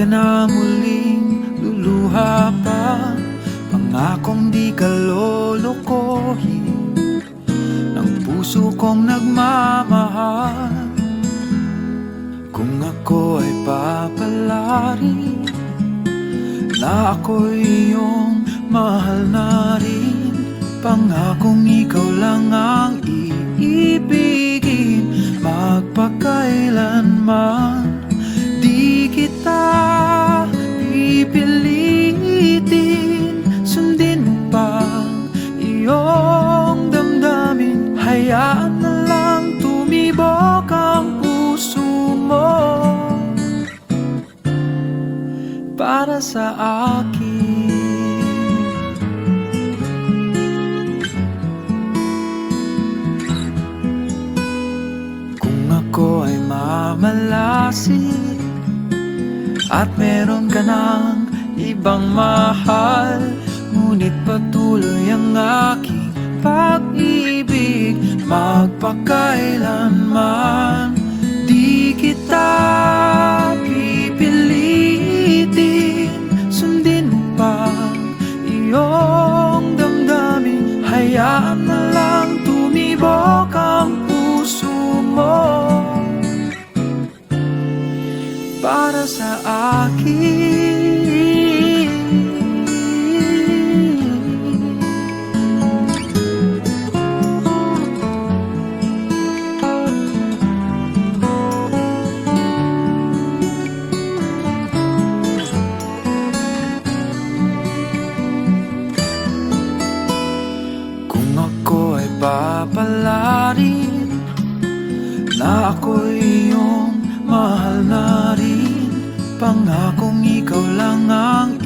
ka na muling luluha pa, pangakong di ka lolokohin ng puso kong nagmamahal. Kung ako ay papalarin na ako'y iyong mahal na rin, pangakong ikaw lang ang iibigin magpakailanman. Di kita pipilitin, sundin mo pa iyong damdamin. Hayaan na lang tumibok ang puso mo para sa akin. Kung ako ay mamalasin at meron ka ng ibang mahal, ngunit patuloy ang aking pag-ibig magpakailanman. Di kita pipilitin, sundin mo pa iyong damdamin. Hayaan na lang tumibok ang puso mo para sa akin. Kung ako ay papalarin na ako'y iyong mahal na rin, pangakong ikaw lang ang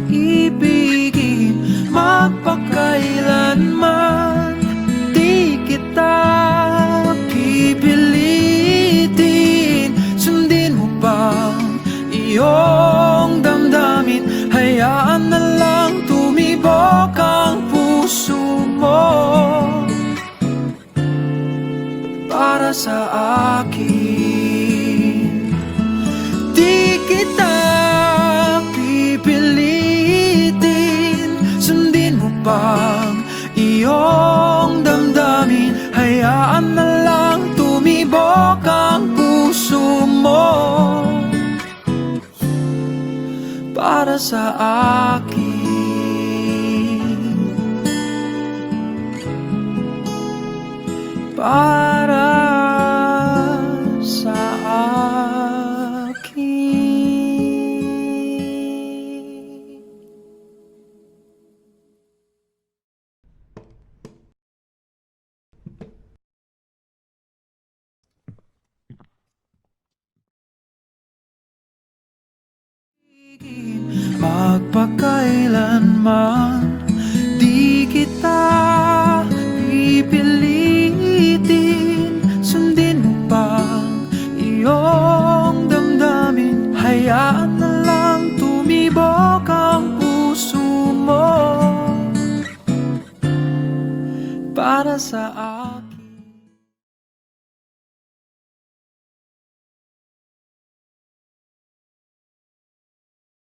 iibigin magpakailanman. Di kita pipilitin, sundin mo pa iyong damdamin. Hayaan na lang tumibok ang puso mo para sa akin. Di kita pipilitin, sundin mo pa iyong damdamin. Hayaan na lang tumibok ang puso mo para sa akin. Para sa akin. Magpakailanman, di kita pipilitin, sundin mo pa iyong damdamin. Hayaan na lang tumibok ang puso mo para sa akin.